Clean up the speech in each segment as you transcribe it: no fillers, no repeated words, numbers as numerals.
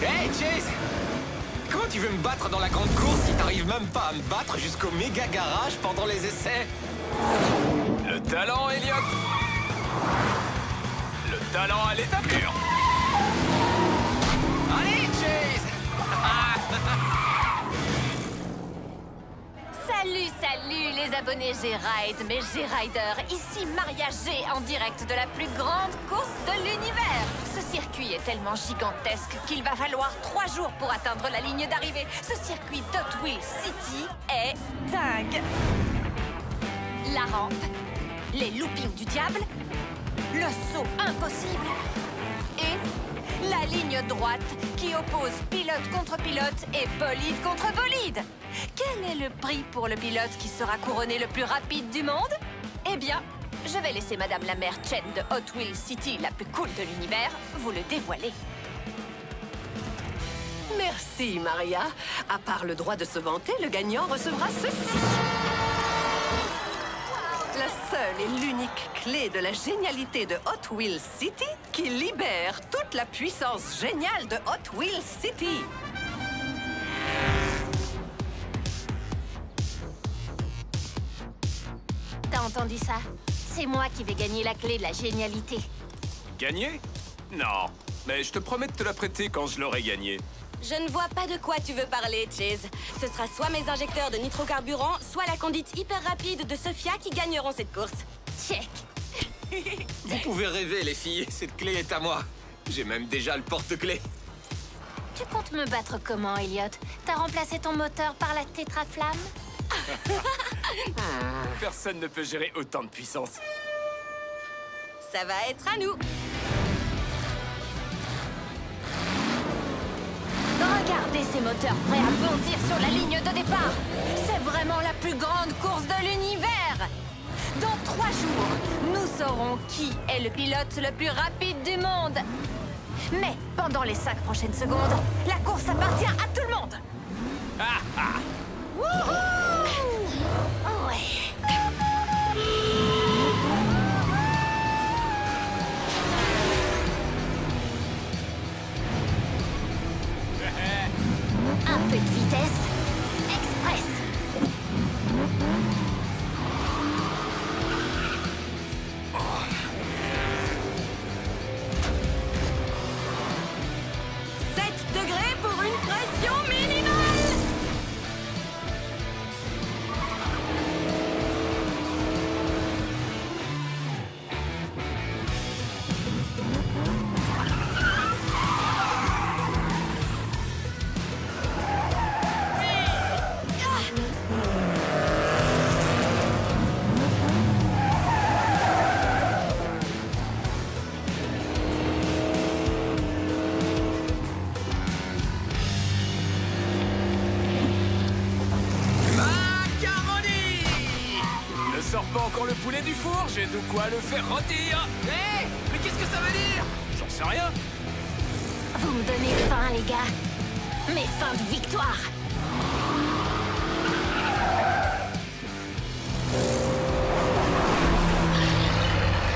Hey, Chase! Comment tu veux me battre dans la grande course si t'arrives même pas à me battre jusqu'au méga garage pendant les essais? Le talent, Elliot! Le talent à l'état pur! Allez, Chase! Salut les abonnés G-Ride, mes G-Riders, ici Maria G en direct de la plus grande course de l'univers. Ce circuit est tellement gigantesque qu'il va falloir 3 jours pour atteindre la ligne d'arrivée. Ce circuit d'Hot Wheels City est dingue. La rampe, les loopings du diable, le saut impossible et la ligne droite qui oppose pilote contre pilote et bolide contre bolide. Quel est le prix pour le pilote qui sera couronné le plus rapide du monde? Eh bien, je vais laisser Madame la maire Chen de Hot Wheels City, la plus cool de l'univers, vous le dévoiler. Merci, Maria. À part le droit de se vanter, le gagnant recevra ceci. La seule et l'unique clé de la génialité de Hot Wheels City qui libère toute la puissance géniale de Hot Wheels City. T'as entendu ça? C'est moi qui vais gagner la clé de la génialité. Gagner? Non, mais je te promets de te la prêter quand je l'aurai gagnée. Je ne vois pas de quoi tu veux parler, Chase. Ce sera soit mes injecteurs de nitrocarburant, soit la conduite hyper rapide de Sophia qui gagneront cette course. Check. Vous pouvez rêver, les filles, cette clé est à moi. J'ai même déjà le porte-clés. Tu comptes me battre comment, Elliot? T'as remplacé ton moteur par la tétraflamme? Personne ne peut gérer autant de puissance. Ça va être à nous. Regardez ces moteurs prêts à bondir sur la ligne de départ. C'est vraiment la plus grande course de l'univers. Dans 3 jours, nous saurons qui est le pilote le plus rapide du monde. Mais pendant les 5 prochaines secondes, la course appartient à tout le monde. Wouhou! Ouais. Un peu de vitesse. Express. Degrés pour une pression minimale. Sors pas encore le poulet du four, j'ai de quoi le faire rôtir. Hé, mais qu'est-ce que ça veut dire? J'en sais rien. Vous me donnez faim, les gars. Mais faim de victoire.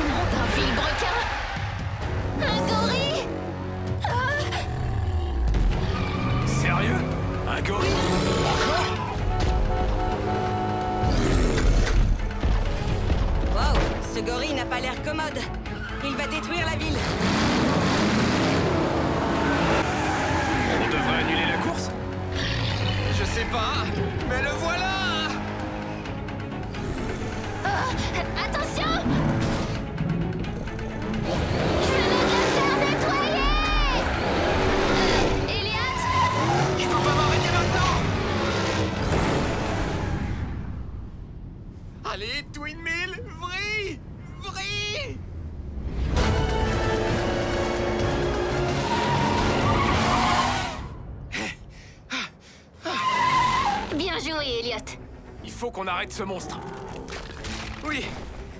Nom d'un vilebrequin. Un gorille. Sérieux? Un gorille? Encore? Wow, ce gorille n'a pas l'air commode. Il va détruire la ville. On devrait annuler la course? Je sais pas, mais le voilà! Attention! Je vais me faire nettoyer! Elliot? Je peux pas m'arrêter maintenant! Allez, Twin Mill, vrille! Vrille! Bien joué, Elliot. Il faut qu'on arrête ce monstre. Oui,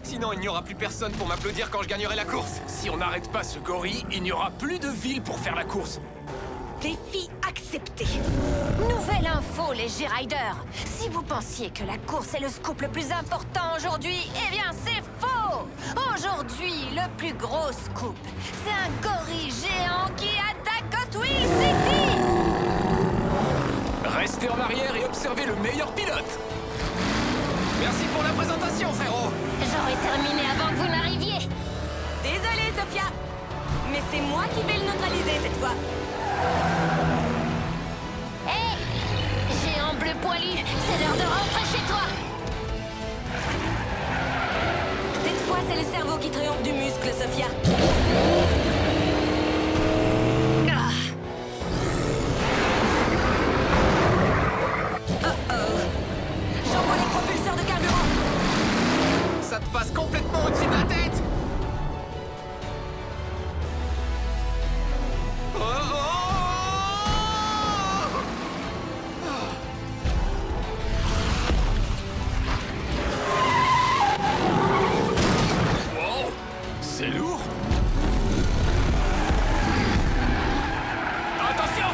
sinon il n'y aura plus personne pour m'applaudir quand je gagnerai la course. Si on n'arrête pas ce gorille, il n'y aura plus de ville pour faire la course. Défi accepté. Nouvelle info, les G-Riders. Si vous pensiez que la course est le scoop le plus important aujourd'hui, eh bien c'est faux. Aujourd'hui, le plus gros scoop, c'est un gorille géant qui attaque Hot Wheels City. pour la présentation, frérot. J'aurais terminé avant que vous n'arriviez. Désolée, Sophia. Mais c'est moi qui vais le neutraliser cette fois. Hé, géant bleu poilu, c'est l'heure de rentrer chez toi. Cette fois, c'est le cerveau qui triomphe du muscle, Sophia. Ah. J'envoie les propulseurs de carburant. Ça te passe complètement au-dessus de la tête. Oh, oh, oh. Wow, c'est lourd. Attention.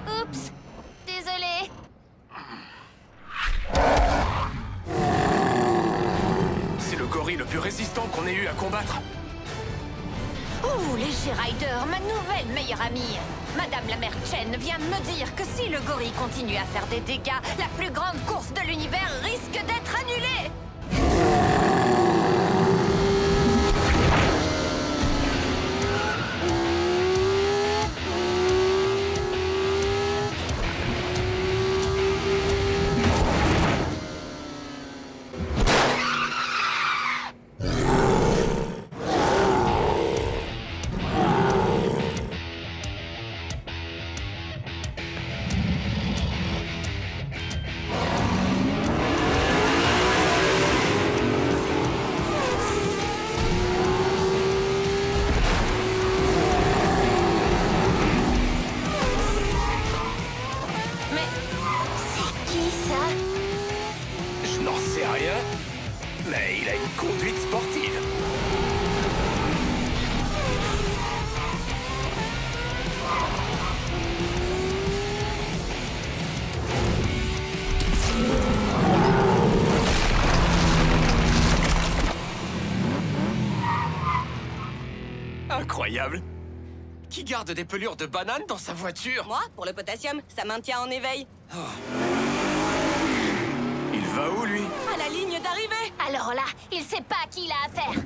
Oups, désolé. C'est le gorille le plus résistant qu'on ait eu à combattre. Ouh, les G-Riders, ma nouvelle meilleure amie. Madame la mère Chen vient de me dire que si le gorille continue à faire des dégâts, la plus grande course de l'univers risque d'être annulée. Mais c'est qui ça? Je n'en sais rien, mais il a une conduite sportive. Incroyable. Qui garde des pelures de banane dans sa voiture? Moi, pour le potassium, ça maintient en éveil. Il va où, lui? À la ligne d'arrivée. Alors là, il sait pas à qui il a affaire.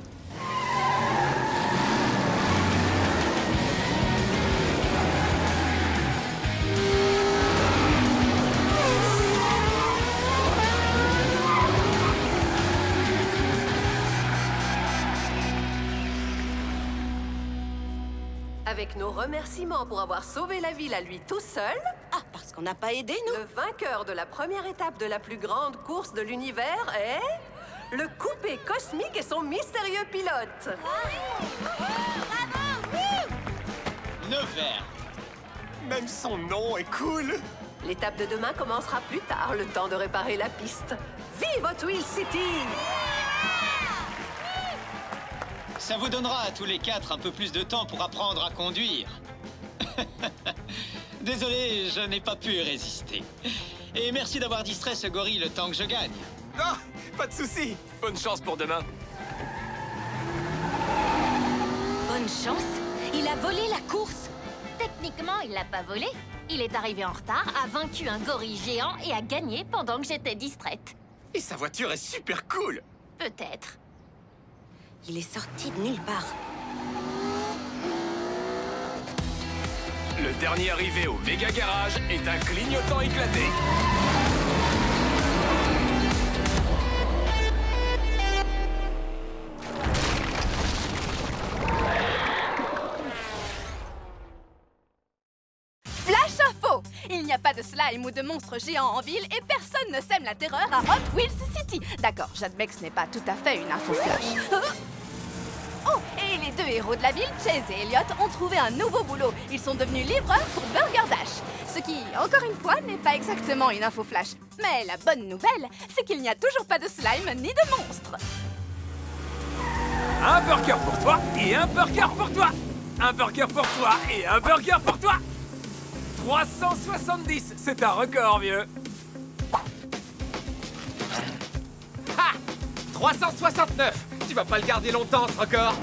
Avec nos remerciements pour avoir sauvé la ville à lui tout seul, Ah, parce qu'on n'a pas aidé, nous. le vainqueur de la première étape de la plus grande course de l'univers est... le coupé cosmique et son mystérieux pilote. Nevers. Même son nom est cool. L'étape de demain commencera plus tard, le temps de réparer la piste. Vive Hot Wheels City! Ça vous donnera à tous les quatre un peu plus de temps pour apprendre à conduire. Désolé, je n'ai pas pu résister. Et merci d'avoir distrait ce gorille le temps que je gagne. Ah, pas de souci. Bonne chance pour demain. Bonne chance. Il a volé la course. Techniquement, il l'a pas volé. Il est arrivé en retard, a vaincu un gorille géant et a gagné pendant que j'étais distraite. Et sa voiture est super cool. Peut-être. Il est sorti de nulle part. Le dernier arrivé au méga garage est un clignotant éclaté. Flash info! Il n'y a pas de slime ou de monstres géants en ville et personne ne sème la terreur à Hot Wheels City. D'accord, j'admets que ce n'est pas tout à fait une info flash. Oh, et les deux héros de la ville, Chase et Elliot, ont trouvé un nouveau boulot. Ils sont devenus livreurs pour Burger Dash. Ce qui, encore une fois, n'est pas exactement une info flash. Mais la bonne nouvelle, c'est qu'il n'y a toujours pas de slime ni de monstres. Un burger pour toi et un burger pour toi. Un burger pour toi et un burger pour toi. 370, c'est un record, vieux. Ha! 369. Tu vas pas le garder longtemps, ce record.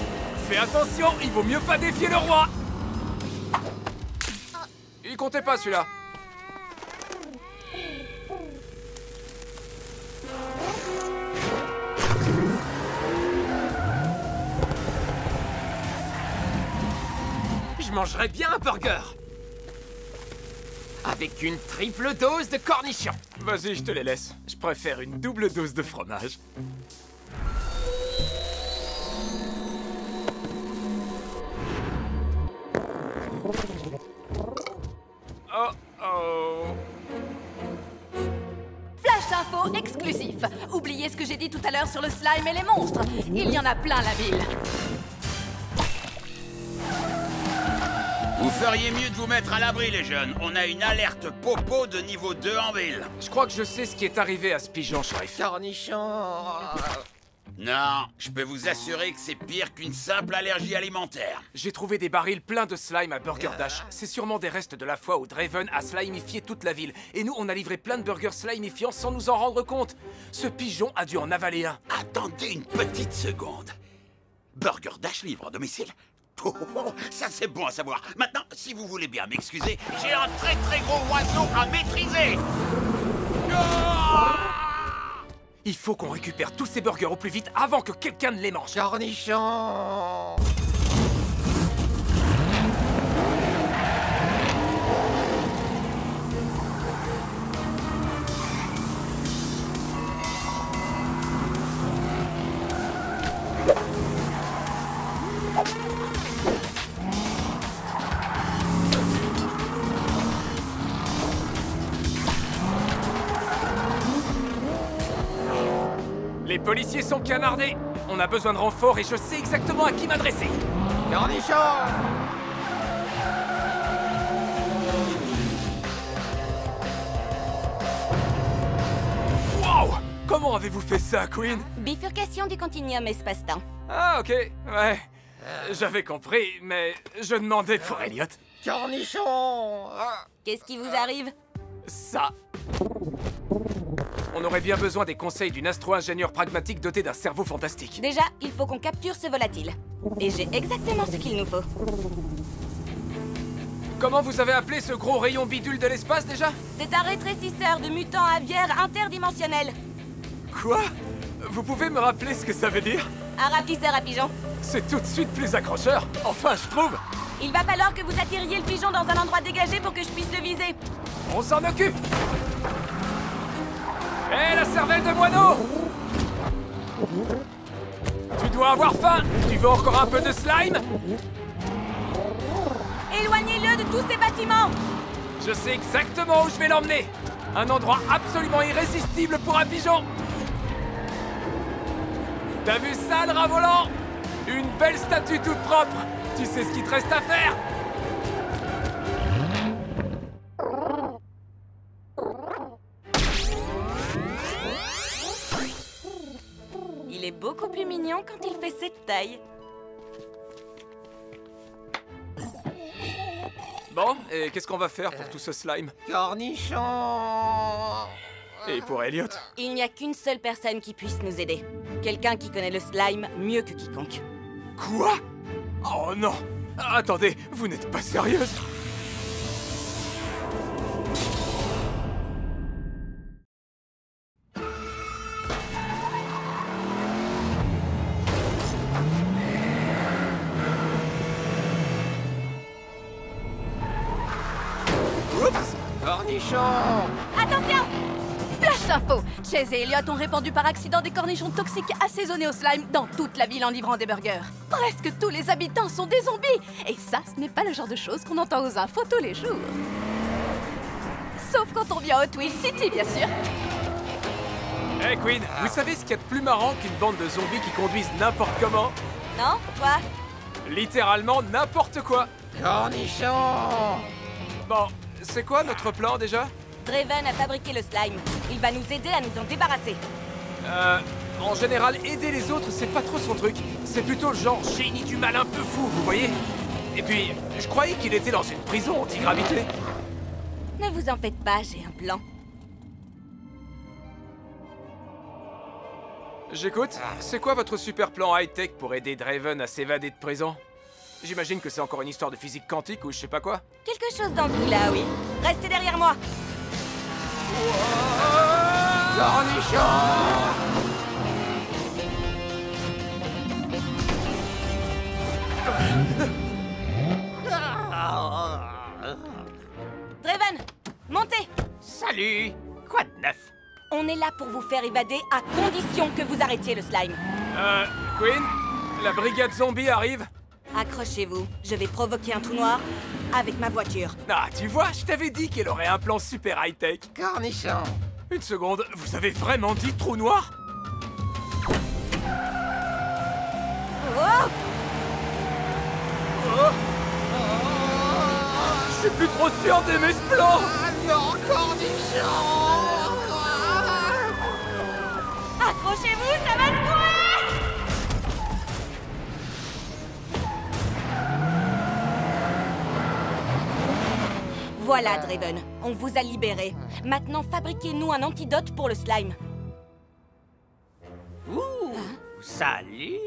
Fais attention, il vaut mieux pas défier le roi. Il comptait pas, celui-là. Je mangerais bien un burger. Avec une triple dose de cornichons. Vas-y, je te les laisse. Je préfère une double dose de fromage. Oh oh. Flash info exclusif. Oubliez ce que j'ai dit tout à l'heure sur le slime et les monstres. Il y en a plein la ville. Vous feriez mieux de vous mettre à l'abri, les jeunes. On a une alerte popo de niveau 2 en ville. Je crois que je sais ce qui est arrivé à ce pigeon, shérif. Cornichon. Non, je peux vous assurer que c'est pire qu'une simple allergie alimentaire. J'ai trouvé des barils pleins de slime à Burger Dash. C'est sûrement des restes de la fois où Draven a slimifié toute la ville. Et nous, on a livré plein de burgers slimifiants sans nous en rendre compte. Ce pigeon a dû en avaler un. Attendez une petite seconde. Burger Dash livre à domicile? Oh, ça c'est bon à savoir. Maintenant, si vous voulez bien m'excuser, j'ai un très très gros oiseau à maîtriser. Il faut qu'on récupère tous ces burgers au plus vite avant que quelqu'un ne les mange. Cornichon. Les policiers sont canardés. On a besoin de renforts et je sais exactement à qui m'adresser. Cornichon. Wow! Comment avez-vous fait ça, Queen? Bifurcation du continuum espace-temps. Ah, ok, ouais. J'avais compris, mais je demandais pour Elliot. Cornichon. Qu'est-ce qui vous arrive? Ça. On aurait bien besoin des conseils d'une astro-ingénieure pragmatique dotée d'un cerveau fantastique. Déjà, il faut qu'on capture ce volatile. Et j'ai exactement ce qu'il nous faut. Comment vous avez appelé ce gros rayon bidule de l'espace déjà? C'est un rétrécisseur de mutants aviaires interdimensionnels. Quoi? Vous pouvez me rappeler ce que ça veut dire? Un rapetisseur à pigeons. C'est tout de suite plus accrocheur. Enfin, je trouve. Il va falloir que vous attiriez le pigeon dans un endroit dégagé pour que je puisse le viser. On s'en occupe. Hé, la cervelle de moineau! Tu dois avoir faim! Tu veux encore un peu de slime? Éloignez-le de tous ces bâtiments! Je sais exactement où je vais l'emmener! Un endroit absolument irrésistible pour un pigeon! T'as vu ça, le rat volant? Une belle statue toute propre! Tu sais ce qu'il te reste à faire? Il est beaucoup plus mignon quand il fait cette taille. Bon, et qu'est-ce qu'on va faire pour tout ce slime? Cornichon. Et pour Elliot? Il n'y a qu'une seule personne qui puisse nous aider. Quelqu'un qui connaît le slime mieux que quiconque. Quoi? Oh non! Attendez, vous n'êtes pas sérieuse? Oups. Cornichon. Attention! Flash info! Chase et Elliot ont répandu par accident des cornichons toxiques assaisonnés au slime dans toute la ville en livrant des burgers. Presque tous les habitants sont des zombies! Et ça, ce n'est pas le genre de choses qu'on entend aux infos tous les jours. Sauf quand on vient à Hot Wheels City, bien sûr. Hey Queen, vous savez ce qu'il y a de plus marrant qu'une bande de zombies qui conduisent n'importe comment? Non? Quoi? Littéralement n'importe quoi! Cornichon. Bon, c'est quoi notre plan déjà? Draven a fabriqué le slime. Il va nous aider à nous en débarrasser. En général, aider les autres, c'est pas trop son truc. C'est plutôt le genre génie du mal un peu fou, vous voyez? Et puis, je croyais qu'il était dans une prison anti-gravité. Ne vous en faites pas, j'ai un plan. J'écoute. C'est quoi votre super plan high-tech pour aider Draven à s'évader de prison? J'imagine que c'est encore une histoire de physique quantique ou je sais pas quoi. Quelque chose dans ce goût-là, oui. Restez derrière moi. Ah! Draven, montez! Salut! Quoi de neuf? On est là pour vous faire évader à condition que vous arrêtiez le slime. Queen, la brigade zombie arrive. Accrochez-vous, je vais provoquer un trou noir avec ma voiture. Ah, tu vois, je t'avais dit qu'elle aurait un plan super high-tech. Cornichon. Une seconde, vous avez vraiment dit trou noir? Oh! Je suis plus trop sûr d'aimer ce plan. Accrochez-vous, ça va se courir! Voilà, Draven, on vous a libéré. Maintenant, fabriquez-nous un antidote pour le slime. Ouh! Salut!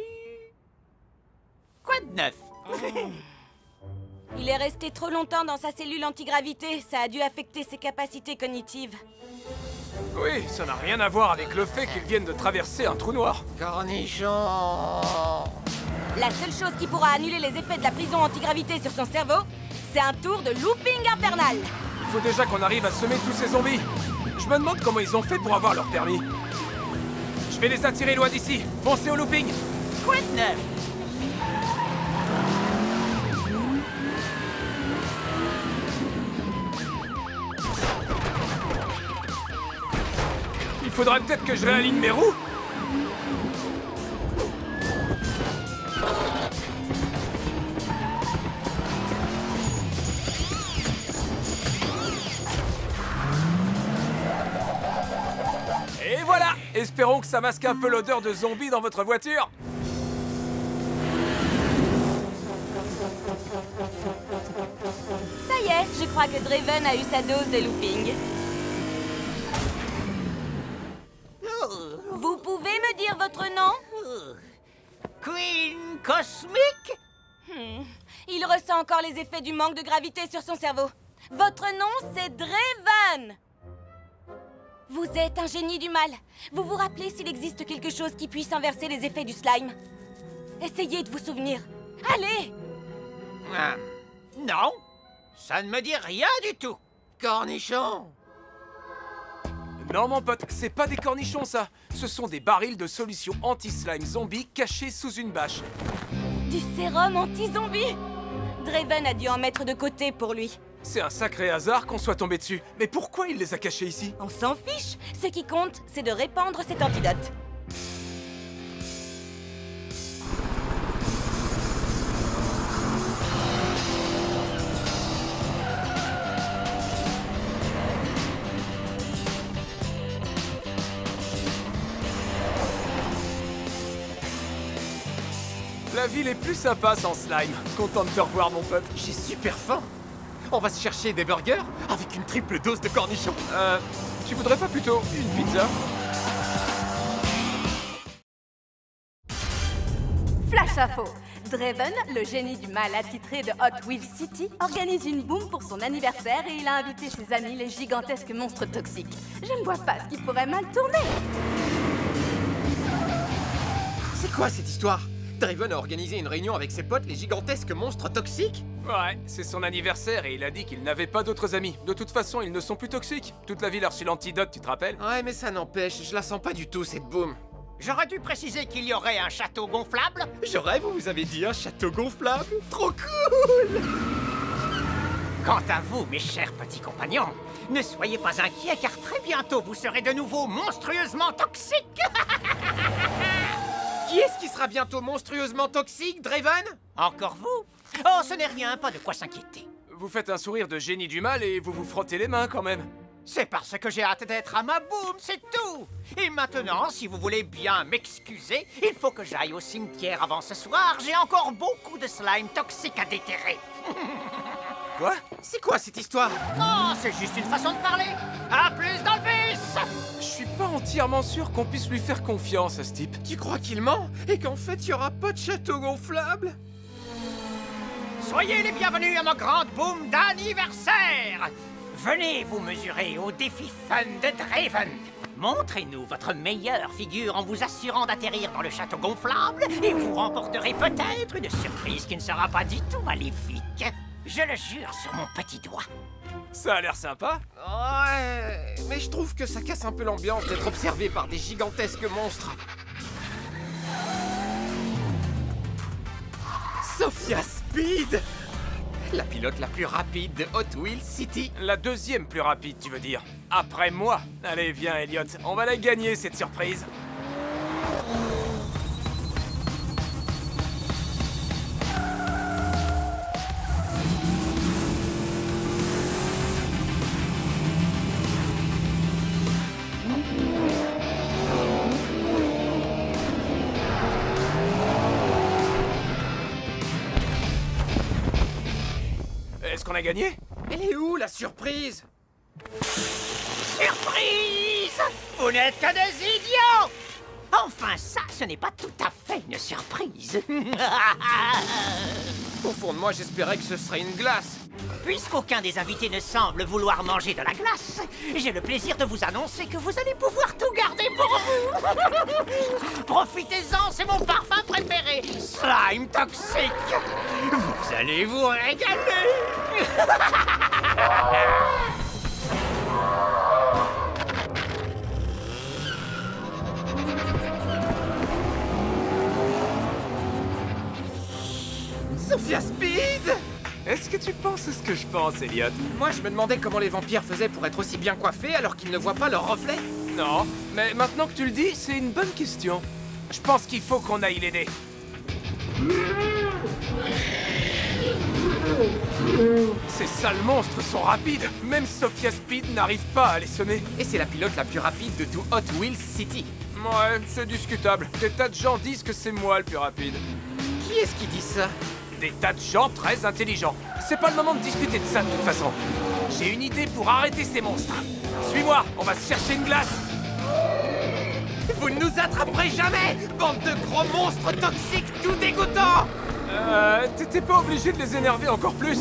Quoi de neuf? Il est resté trop longtemps dans sa cellule antigravité. Ça a dû affecter ses capacités cognitives. Oui, ça n'a rien à voir avec le fait qu'ils viennent de traverser un trou noir. Cornichon. La seule chose qui pourra annuler les effets de la prison antigravité sur son cerveau, c'est un tour de looping infernal. Il faut déjà qu'on arrive à semer tous ces zombies. Je me demande comment ils ont fait pour avoir leur permis. Je vais les attirer loin d'ici. Foncez au looping. Quoi de neuf? Il faudrait peut-être que je réaligne mes roues. Et voilà! Espérons que ça masque un peu l'odeur de zombie dans votre voiture. Ça y est, je crois que Draven a eu sa dose de looping. Vous pouvez me dire votre nom? Queen Cosmic? Il ressent encore les effets du manque de gravité sur son cerveau. Votre nom, c'est Draven! Vous êtes un génie du mal. Vous vous rappelez s'il existe quelque chose qui puisse inverser les effets du slime? Essayez de vous souvenir. Allez! Non, ça ne me dit rien du tout. Cornichon. Non, mon pote, c'est pas des cornichons, ça. Ce sont des barils de solution anti-slime zombie cachés sous une bâche. Du sérum anti-zombie! Draven a dû en mettre de côté pour lui. C'est un sacré hasard qu'on soit tombé dessus. Mais pourquoi il les a cachés ici? On s'en fiche. Ce qui compte, c'est de répandre cet antidote. La ville est plus sympa sans slime. Content de te revoir, mon pote. J'ai super faim. On va se chercher des burgers avec une triple dose de cornichons. Tu voudrais pas plutôt une pizza? Flash info. Draven, le génie du mal attitré de Hot Wheels City, organise une boum pour son anniversaire et il a invité ses amis les gigantesques monstres toxiques. Je ne vois pas ce qui pourrait mal tourner. C'est quoi cette histoire? Draven a organisé une réunion avec ses potes, les gigantesques monstres toxiques? Ouais, c'est son anniversaire et il a dit qu'il n'avait pas d'autres amis. De toute façon, ils ne sont plus toxiques. Toute la ville a reçu l'antidote, tu te rappelles? Ouais, mais ça n'empêche, je la sens pas du tout, cette boum. J'aurais dû préciser qu'il y aurait un château gonflable. Je rêve, vous avez dit un château gonflable? Trop cool! Quant à vous, mes chers petits compagnons, ne soyez pas inquiets car très bientôt vous serez de nouveau monstrueusement toxiques. Qui est-ce qui sera bientôt monstrueusement toxique, Draven? Encore vous? Oh, ce n'est rien, pas de quoi s'inquiéter. Vous faites un sourire de génie du mal et vous vous frottez les mains quand même. C'est parce que j'ai hâte d'être à ma boum, c'est tout. Et maintenant, si vous voulez bien m'excuser, il faut que j'aille au cimetière avant ce soir. J'ai encore beaucoup de slime toxique à déterrer. Quoi? C'est quoi cette histoire? Oh, c'est juste une façon de parler. À plus dans le bus. Je suis pas entièrement sûr qu'on puisse lui faire confiance à ce type. Tu crois qu'il ment? Et qu'en fait, il y aura pas de château gonflable? Soyez les bienvenus à ma grande boum d'anniversaire. Venez vous mesurer au défi fun de Draven. Montrez-nous votre meilleure figure en vous assurant d'atterrir dans le château gonflable et vous remporterez peut-être une surprise qui ne sera pas du tout maléfique. Je le jure sur mon petit doigt. Ça a l'air sympa. Ouais, mais je trouve que ça casse un peu l'ambiance d'être observé par des gigantesques monstres. Sophia Speed! La pilote la plus rapide de Hot Wheels City. La deuxième plus rapide, tu veux dire. Après moi. Allez, viens, Elliot. On va la gagner, cette surprise. Est-ce qu'on a gagné? Elle est où, la surprise? Surprise! Vous n'êtes que des idiots! Enfin, ça, ce n'est pas tout à fait une surprise. Au fond de moi, j'espérais que ce serait une glace. Puisqu'aucun des invités ne semble vouloir manger de la glace, j'ai le plaisir de vous annoncer que vous allez pouvoir tout garder pour vous. Profitez-en, c'est mon parfum préféré, Slime Toxique. Vous allez vous régaler. Sophia Speed! Est-ce que tu penses ce que je pense, Elliot? Moi, je me demandais comment les vampires faisaient pour être aussi bien coiffés alors qu'ils ne voient pas leur reflet. Non, mais maintenant que tu le dis, c'est une bonne question. Je pense qu'il faut qu'on aille l'aider. Ces sales monstres sont rapides. Même Sophia Speed n'arrive pas à les semer. Et c'est la pilote la plus rapide de tout Hot Wheels City. Ouais, c'est discutable. Des tas de gens disent que c'est moi le plus rapide. Qui est-ce qui dit ça? Des tas de gens très intelligents. C'est pas le moment de discuter de ça de toute façon. J'ai une idée pour arrêter ces monstres. Suis-moi, on va se chercher une glace. Vous ne nous attraperez jamais, bande de gros monstres toxiques tout dégoûtants! T'étais pas obligé de les énerver encore plus?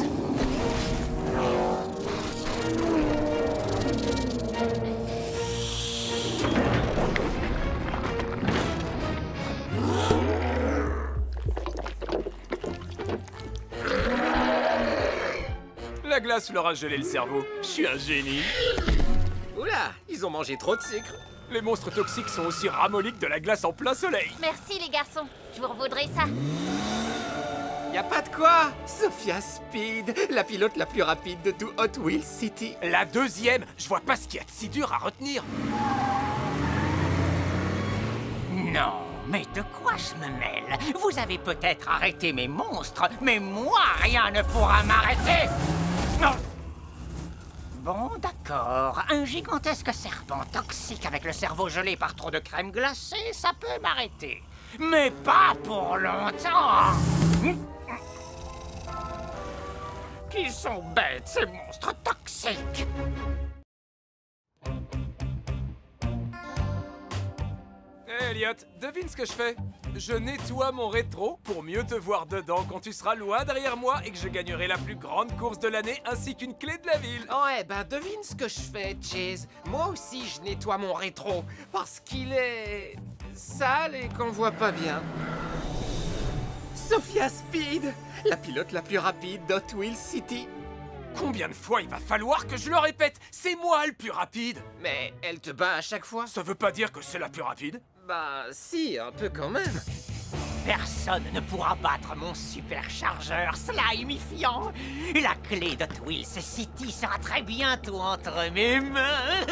La glace leur a gelé le cerveau. Je suis un génie. Oula, ils ont mangé trop de sucre. Les monstres toxiques sont aussi ramollis que de la glace en plein soleil. Merci les garçons, je vous revaudrai ça. Y a pas de quoi! Sophia Speed, la pilote la plus rapide de tout Hot Wheels City. La deuxième, je vois pas ce qu'il y a de si dur à retenir. Non, mais de quoi je me mêle? Vous avez peut-être arrêté mes monstres, mais moi, rien ne pourra m'arrêter! Non. Bon, d'accord. Un gigantesque serpent toxique avec le cerveau gelé par trop de crème glacée, ça peut m'arrêter. Mais pas pour longtemps! Qu'ils sont bêtes, ces monstres toxiques! Hey, Elliot, devine ce que je fais. Je nettoie mon rétro pour mieux te voir dedans quand tu seras loin derrière moi et que je gagnerai la plus grande course de l'année ainsi qu'une clé de la ville. Ouais, ben devine ce que je fais, Chase. Moi aussi, je nettoie mon rétro parce qu'il est sale et qu'on voit pas bien. Sophia Speed, la pilote la plus rapide d'Hot Wheels City. Combien de fois il va falloir que je le répète? C'est moi le plus rapide. Mais elle te bat à chaque fois? Ça veut pas dire que c'est la plus rapide. Bah si, un peu quand même. Personne ne pourra battre mon superchargeur slimifiant. La clé de Wheels City sera très bientôt entre mes mains.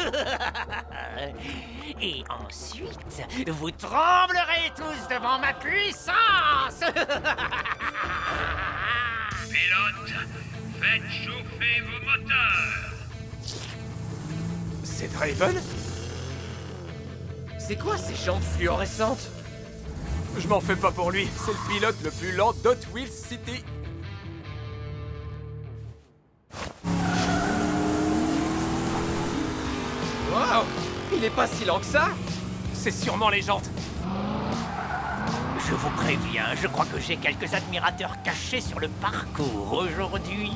Et ensuite, vous tremblerez tous devant ma puissance. Pilote, faites chauffer vos moteurs. C'est Draven? C'est quoi ces jantes fluorescentes? Je m'en fais pas pour lui. C'est le pilote le plus lent d'Hot Wheels City. Waouh! Il est pas si lent que ça! C'est sûrement les jantes. Je vous préviens, je crois que j'ai quelques admirateurs cachés sur le parcours aujourd'hui.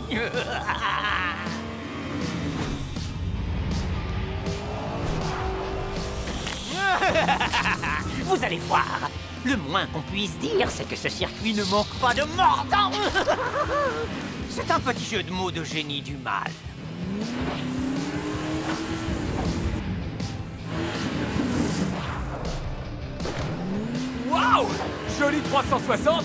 Vous allez voir. Le moins qu'on puisse dire, c'est que ce circuit ne manque pas de mordant. C'est un petit jeu de mots de génie du mal. Waouh! Joli 360!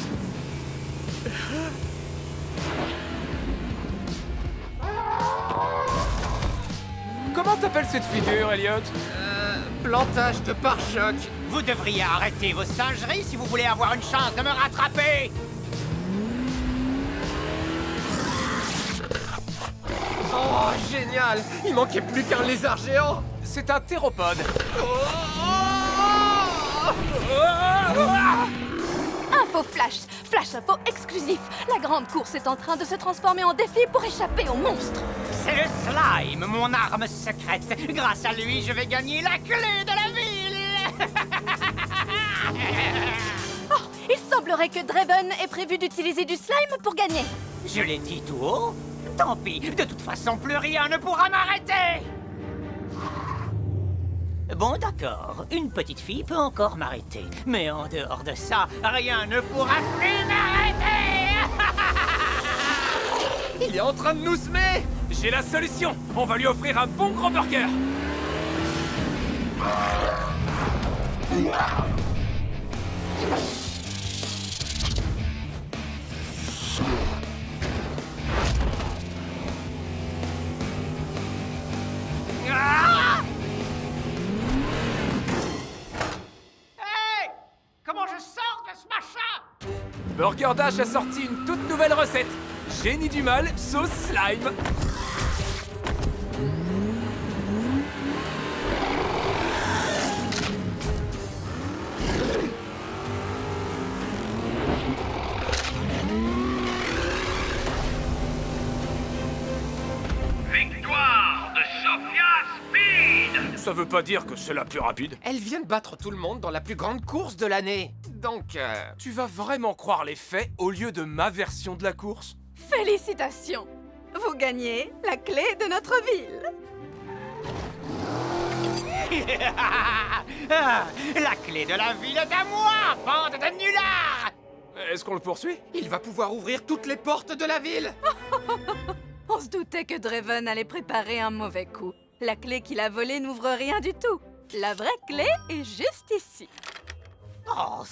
Comment t'appelles cette figure, Elliot? Plantage de pare-choc. Vous devriez arrêter vos singeries si vous voulez avoir une chance de me rattraper. Oh, génial! Il manquait plus qu'un lézard géant. C'est un théropode. Info flash, flash info exclusif. La grande course est en train de se transformer en défi pour échapper aux monstres. C'est le slime, mon arme secrète. Grâce à lui, je vais gagner la clé de la ville. Oh, il semblerait que Draven ait prévu d'utiliser du slime pour gagner. Je l'ai dit tout haut. Tant pis, de toute façon, plus rien ne pourra m'arrêter. Bon, d'accord, une petite fille peut encore m'arrêter. Mais en dehors de ça, rien ne pourra plus m'arrêter. Il est en train de nous semer. J'ai la solution. On va lui offrir un bon gros burger. Hey! Comment je sors de ce machin? Burger Dash a sorti une toute nouvelle recette. Génie du mal, sauce slime. Victoire de Sophia Speed! Ça veut pas dire que c'est la plus rapide. Elle vient de battre tout le monde dans la plus grande course de l'année. Donc, Tu vas vraiment croire les faits au lieu de ma version de la course? Félicitations! Vous gagnez la clé de notre ville. Ah, la clé de la ville est à moi, bande de nullards! Est-ce qu'on le poursuit? il va pouvoir ouvrir toutes les portes de la ville. On se doutait que Draven allait préparer un mauvais coup. La clé qu'il a volée n'ouvre rien du tout. La vraie clé est juste ici. Oh,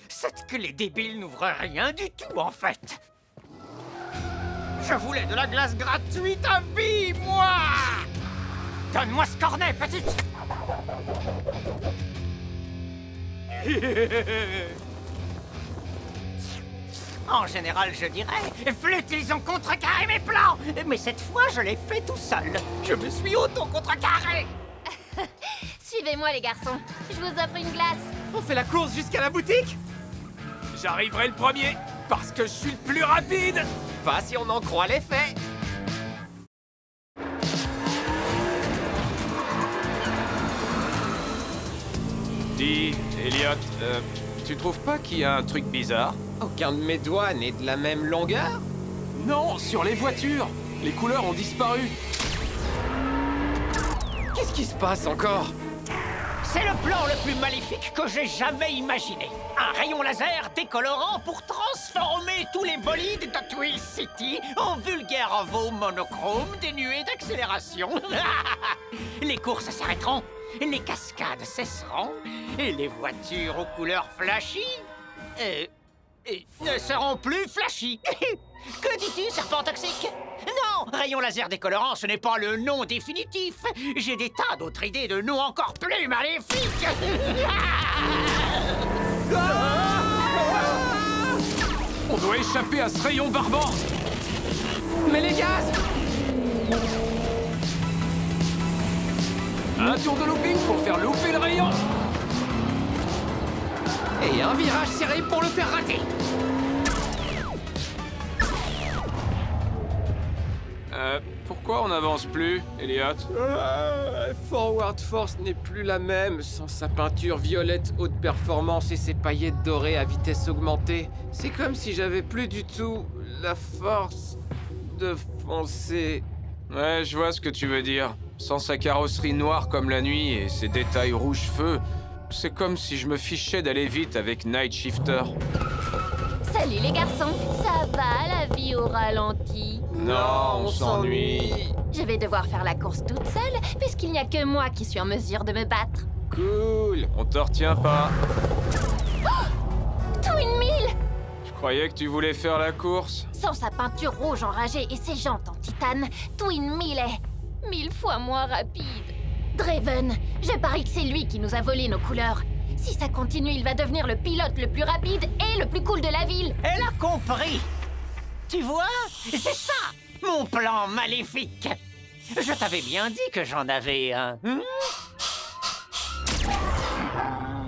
cette clé débile n'ouvre rien du tout, en fait. Je voulais de la glace gratuite à vie, moi! Donne-moi ce cornet, petite! En général, je dirais, flûte, ils ont contrecarré mes plans! Mais cette fois, je l'ai fait tout seul. Je me suis auto-contrecarré! Suivez-moi, les garçons. Je vous offre une glace. On fait la course jusqu'à la boutique? J'arriverai le premier, parce que je suis le plus rapide. Pas si on en croit les faits. Dis, Elliot, tu trouves pas qu'il y a un truc bizarre? Aucun de mes doigts n'est de la même longueur? Non, sur les voitures. Les couleurs ont disparu. Qu'est-ce qui se passe encore? C'est le plan le plus maléfique que j'ai jamais imaginé. Un rayon laser décolorant pour transformer tous les bolides de Twill City en vulgaires veaux monochromes dénués d'accélération. Les courses s'arrêteront, les cascades cesseront, et les voitures aux couleurs flashy ne seront plus flashy. Que dis-tu, serpent toxique? Non, rayon laser décolorant, ce n'est pas le nom définitif. J'ai des tas d'autres idées de noms encore plus maléfiques. On doit échapper à ce rayon barbant. Mais les gaz! Un tour de looping pour faire louper le rayon. Et un virage serré pour le faire rater. Pourquoi on n'avance plus, Elliot? Forward Force n'est plus la même sans sa peinture violette haute performance et ses paillettes dorées à vitesse augmentée. C'est comme si j'avais plus du tout la force de foncer. Ouais, je vois ce que tu veux dire. Sans sa carrosserie noire comme la nuit et ses détails rouge feu, C'est comme si je me fichais d'aller vite avec Night Shifter. Salut les garçons, ça va la vie au ralenti? Non, on s'ennuie. Je vais devoir faire la course toute seule, puisqu'il n'y a que moi qui suis en mesure de me battre. Cool, on te retient pas. Twin Mill! Je croyais que tu voulais faire la course. Sans sa peinture rouge enragée et ses jantes en titane, Twin Mill est 1000 fois moins rapide. Draven, je parie que c'est lui qui nous a volé nos couleurs. Si ça continue, il va devenir le pilote le plus rapide et le plus cool de la ville. Elle a compris. Tu vois, c'est ça, mon plan maléfique. Je t'avais bien dit que j'en avais un.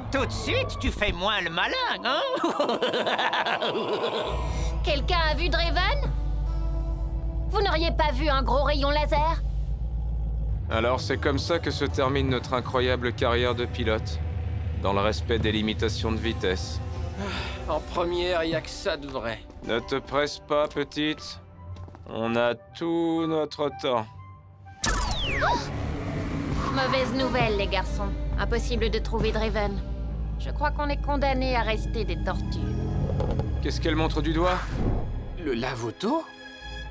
Tout de suite, tu fais moins le malin, hein? Quelqu'un a vu Draven? Vous n'auriez pas vu un gros rayon laser? Alors c'est comme ça que se termine notre incroyable carrière de pilote. Dans le respect des limitations de vitesse. En première, y a que ça de vrai. Ne te presse pas, petite. On a tout notre temps. Mauvaise nouvelle, les garçons. Impossible de trouver Draven. Je crois qu'on est condamnés à rester des tortues. Qu'est-ce qu'elle montre du doigt? Le lave-auto?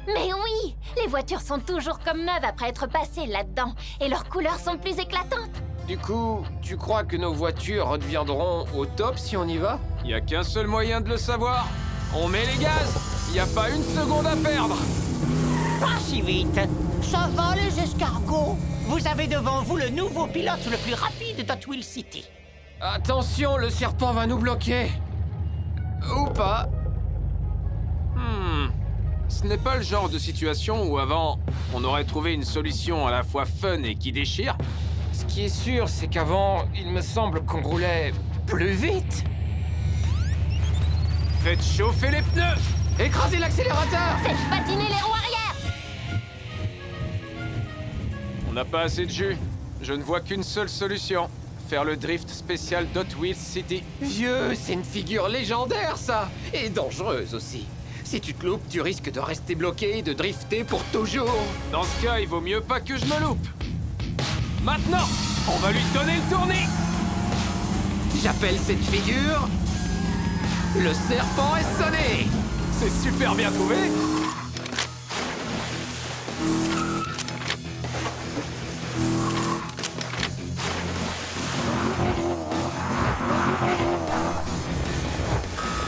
Mais oui! Les voitures sont toujours comme neuves après être passées là-dedans. Et leurs couleurs sont plus éclatantes. Du coup, tu crois que nos voitures redeviendront au top si on y va? Y a qu'un seul moyen de le savoir. On met les gaz. Y a pas une seconde à perdre. Pas si vite. Ça va, les escargots. Vous avez devant vous le nouveau pilote le plus rapide d'Hot Wheels City. Attention, le serpent va nous bloquer. Ou pas. Ce n'est pas le genre de situation où avant, on aurait trouvé une solution à la fois fun et qui déchire. Ce qui est sûr, c'est qu'avant, il me semble qu'on roulait plus vite. Faites chauffer les pneus. Écrasez l'accélérateur! Faites patiner les roues arrière! On n'a pas assez de jus. Je ne vois qu'une seule solution. Faire le drift spécial d'Hot Wheels City. Vieux, c'est une figure légendaire, ça! Et dangereuse aussi. Si tu te loupes, tu risques de rester bloqué et de drifter pour toujours. Dans ce cas, il vaut mieux pas que je me loupe. Maintenant, on va lui donner le tournis. J'appelle cette figure... le serpent est sonné! C'est super bien trouvé.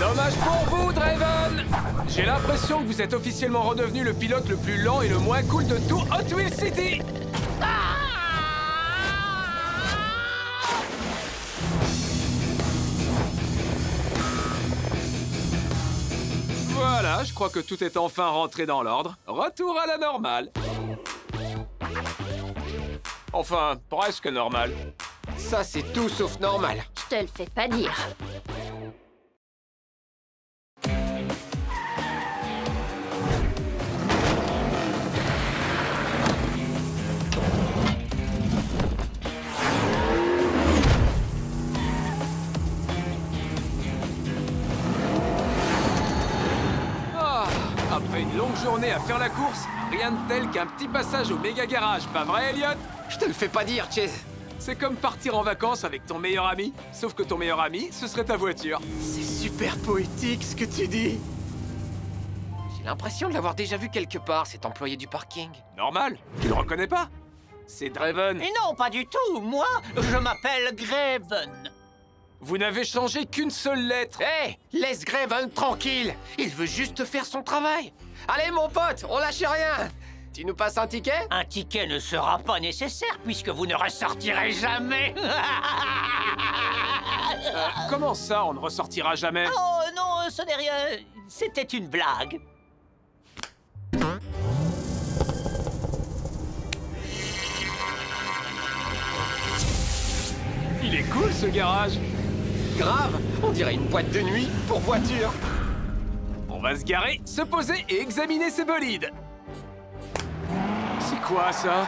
Dommage pour vous, Draven. J'ai l'impression que vous êtes officiellement redevenu le pilote le plus lent et le moins cool de tout Hot Wheels City. Voilà, je crois que tout est enfin rentré dans l'ordre. Retour à la normale. Enfin, presque normal. Ça, c'est tout sauf normal. Je te le fais pas dire. Après une longue journée à faire la course, rien de tel qu'un petit passage au méga garage, pas vrai, Elliot? Je te le fais pas dire, Chase. C'est comme partir en vacances avec ton meilleur ami, sauf que ton meilleur ami, ce serait ta voiture. C'est super poétique, ce que tu dis. J'ai l'impression de l'avoir déjà vu quelque part, cet employé du parking. Normal, tu le reconnais pas? C'est Draven. Et non, pas du tout. Moi, je m'appelle Graven. Vous n'avez changé qu'une seule lettre. Hé, laisse Graven tranquille. Il veut juste faire son travail. Allez, mon pote, on lâche rien. Tu nous passes un ticket? Un ticket ne sera pas nécessaire puisque vous ne ressortirez jamais. Comment ça, on ne ressortira jamais? Oh non, ce n'est rien. C'était une blague. Il est cool, ce garage. Grave, on dirait une boîte de nuit pour voiture. On va se garer, se poser et examiner ces bolides. C'est quoi, ça?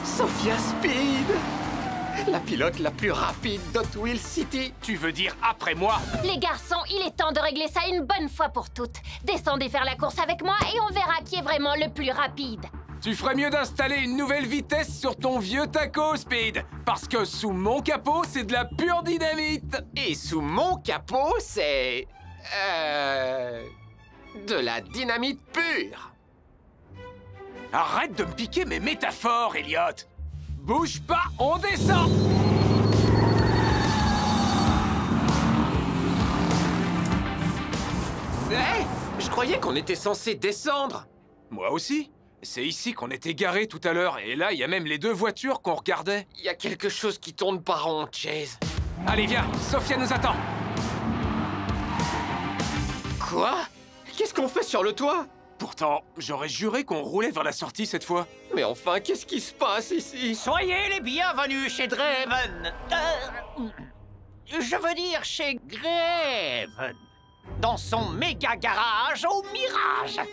Sophia Speed, la pilote la plus rapide d'Hot Wheels City. Tu veux dire après moi? Les garçons, il est temps de régler ça une bonne fois pour toutes. Descendez faire la course avec moi et on verra qui est vraiment le plus rapide. Tu ferais mieux d'installer une nouvelle vitesse sur ton vieux taco, Speed. Parce que sous mon capot, c'est de la pure dynamite. Et sous mon capot, c'est... de la dynamite pure. Arrête de me piquer mes métaphores, Elliot. Bouge pas, on descend. Hé, je croyais qu'on était censé descendre. Moi aussi. C'est ici qu'on était garés tout à l'heure, et là, il y a même les deux voitures qu'on regardait. Il y a quelque chose qui tourne pas rond, Chase. Allez, viens, Sophia nous attend. Quoi? Qu'est-ce qu'on fait sur le toit? Pourtant, j'aurais juré qu'on roulait vers la sortie cette fois. Mais enfin, qu'est-ce qui se passe ici? Soyez les bienvenus chez Draven. Je veux dire chez Graven. Dans son méga garage au Mirage.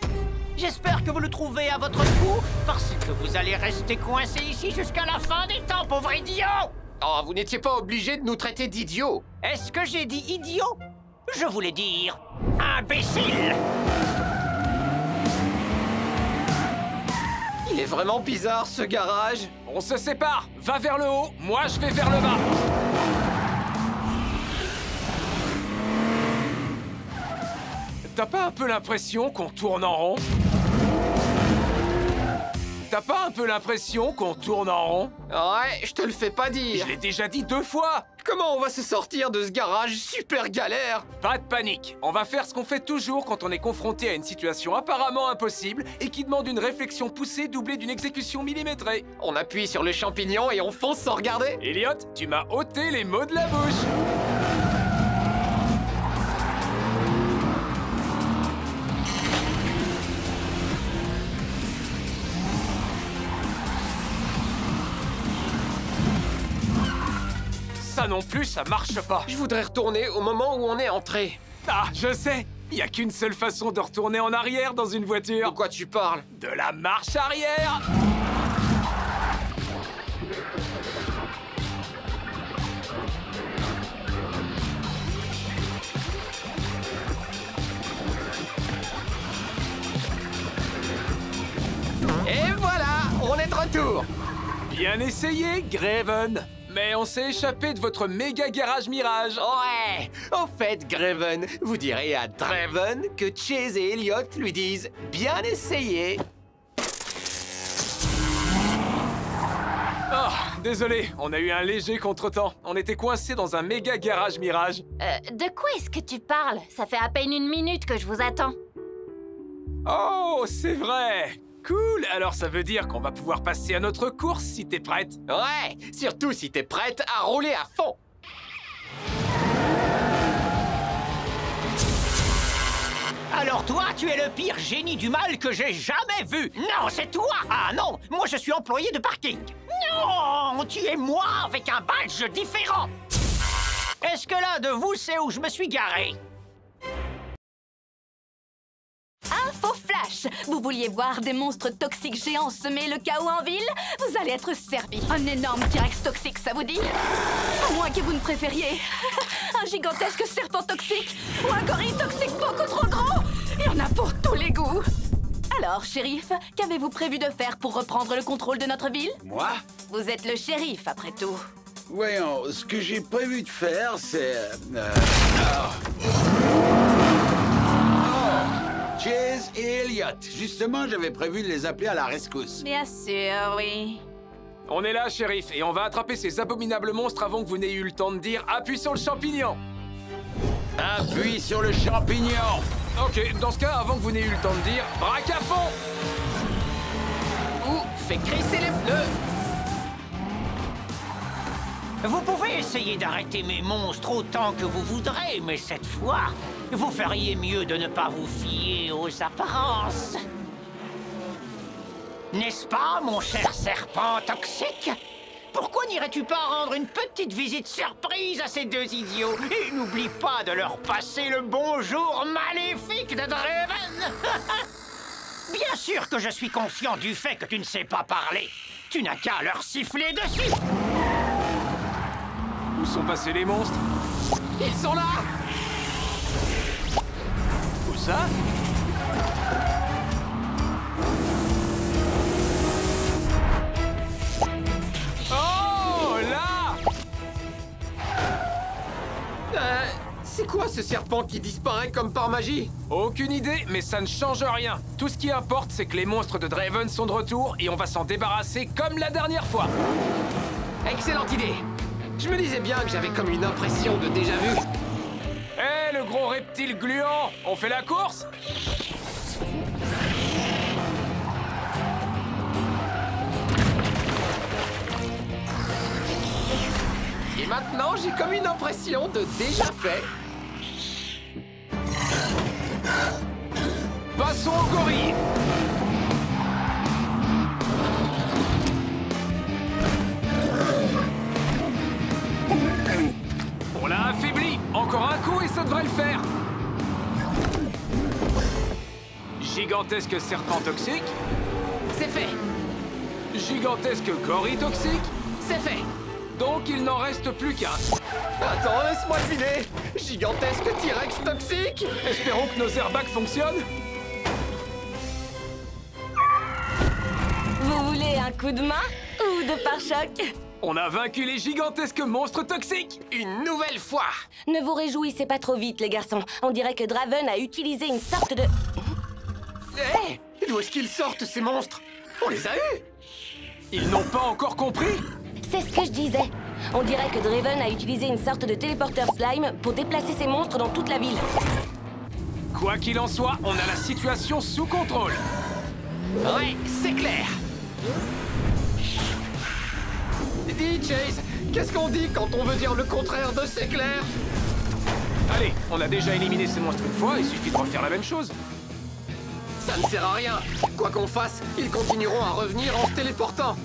J'espère que vous le trouvez à votre goût, parce que vous allez rester coincé ici jusqu'à la fin des temps, pauvre idiot! Oh, vous n'étiez pas obligé de nous traiter d'idiots. Est-ce que j'ai dit idiot? Je voulais dire imbécile! Il est vraiment bizarre, ce garage. On se sépare. Va vers le haut, moi je vais vers le bas. T'as pas un peu l'impression qu'on tourne en rond? T'as pas un peu l'impression qu'on tourne en rond? Ouais, je te le fais pas dire. Je l'ai déjà dit 2 fois. Comment on va se sortir de ce garage super galère? Pas de panique. On va faire ce qu'on fait toujours quand on est confronté à une situation apparemment impossible et qui demande une réflexion poussée doublée d'une exécution millimétrée. On appuie sur le champignon et on fonce sans regarder. Elliot, tu m'as ôté les mots de la bouche. Ça non plus, ça marche pas. Je voudrais retourner au moment où on est entré. Ah, je sais. Il y a qu'une seule façon de retourner en arrière dans une voiture. De quoi tu parles? De la marche arrière. Et voilà, on est de retour. Bien essayé, Graven. Mais on s'est échappé de votre méga garage Mirage. Ouais. En fait, Graven, vous direz à Draven que Chase et Elliot lui disent « Bien essayé ». Oh, désolé, on a eu un léger contretemps. On était coincés dans un méga garage Mirage. De quoi est-ce que tu parles? Ça fait à peine 1 minute que je vous attends. Oh, c'est vrai. Cool, alors ça veut dire qu'on va pouvoir passer à notre course si t'es prête. Ouais, surtout si t'es prête à rouler à fond. Alors toi, tu es le pire génie du mal que j'ai jamais vu. Non, c'est toi. Ah non, moi je suis employé de parking. Non, tu es moi avec un badge différent. Est-ce que l'un de vous sait où je me suis garé? Info flash! Vous vouliez voir des monstres toxiques géants semer le chaos en ville? Vous allez être servi. Un énorme T-Rex toxique, ça vous dit? À moins que vous ne préfériez un gigantesque serpent toxique ou un gorille toxique beaucoup trop gros. Il y en a pour tous les goûts. Alors, shérif, qu'avez-vous prévu de faire pour reprendre le contrôle de notre ville? Moi? Vous êtes le shérif, après tout. Voyons, ce que j'ai prévu de faire, c'est... Chase et Elliot. Justement, j'avais prévu de les appeler à la rescousse. Bien sûr, oui. On est là, shérif, et on va attraper ces abominables monstres avant que vous n'ayez eu le temps de dire « Appuie sur le champignon ». Appuie sur le champignon. Ok, dans ce cas, avant que vous n'ayez eu le temps de dire « Braque à fond ». Ou fais crisser les pneus. Vous pouvez essayer d'arrêter mes monstres autant que vous voudrez, mais cette fois, vous feriez mieux de ne pas vous fier aux apparences. N'est-ce pas, mon cher serpent toxique? Pourquoi n'irais-tu pas rendre une petite visite surprise à ces deux idiots? Et n'oublie pas de leur passer le bonjour maléfique de Draven. Bien sûr que je suis conscient du fait que tu ne sais pas parler. Tu n'as qu'à leur siffler dessus. Où sont passés les monstres? Ils sont là. Où ça? quoi ce serpent qui disparaît comme par magie? Aucune idée, mais ça ne change rien. Tout ce qui importe, c'est que les monstres de Draven sont de retour et on va s'en débarrasser comme la dernière fois. Excellente idée. Je me disais bien que j'avais comme une impression de déjà-vu. Hé, le gros reptile gluant, on fait la course? Et maintenant, j'ai comme une impression de déjà fait. Passons au gorille. On l'a affaibli. Encore un coup et ça devrait le faire. Gigantesque serpent toxique. C'est fait. Gigantesque gorille toxique. C'est fait. Donc il n'en reste plus qu'un. Attends, laisse-moi deviner. Gigantesque T-Rex toxique. Espérons que nos airbags fonctionnent. Vous voulez un coup de main ou de pare-choc? On a vaincu les gigantesques monstres toxiques. Une nouvelle fois. Ne vous réjouissez pas trop vite, les garçons. On dirait que Draven a utilisé une sorte de... Hé, d'où est-ce qu'ils sortent, ces monstres? On les a eus. Ils n'ont pas encore compris. C'est ce que je disais. On dirait que Draven a utilisé une sorte de téléporteur slime pour déplacer ces monstres dans toute la ville. Quoi qu'il en soit, on a la situation sous contrôle. Ouais, c'est clair. Dis, Chase, qu'est-ce qu'on dit quand on veut dire le contraire de c'est clair? Allez, on a déjà éliminé ces monstres une fois, il suffit de refaire la même chose. Ça ne sert à rien. Quoi qu'on fasse, ils continueront à revenir en se téléportant.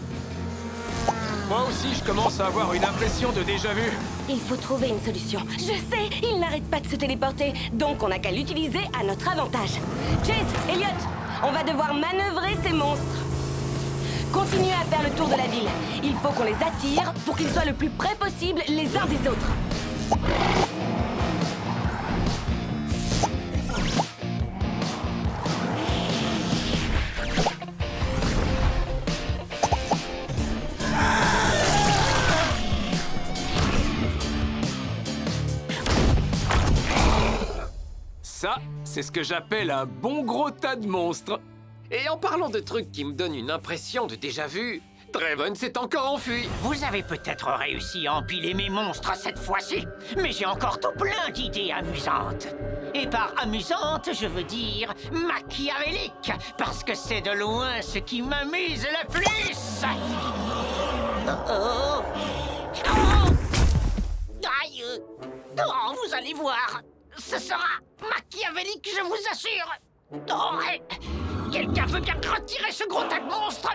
Moi aussi, je commence à avoir une impression de déjà-vu. Il faut trouver une solution. Je sais, il n'arrête pas de se téléporter, donc on n'a qu'à l'utiliser à notre avantage. Chase, Elliot, on va devoir manœuvrer ces monstres. Continuez à faire le tour de la ville. Il faut qu'on les attire pour qu'ils soient le plus près possible les uns des autres. Ça, c'est ce que j'appelle un bon gros tas de monstres. Et en parlant de trucs qui me donnent une impression de déjà-vu, Draven s'est encore enfui. Vous avez peut-être réussi à empiler mes monstres cette fois-ci, mais j'ai encore tout plein d'idées amusantes. Et par amusante, je veux dire machiavélique, parce que c'est de loin ce qui m'amuse le plus. Oh. Aïe. Oh, vous allez voir. Ce sera machiavélique, je vous assure. Oh, quelqu'un veut bien retirer ce gros tas de monstres?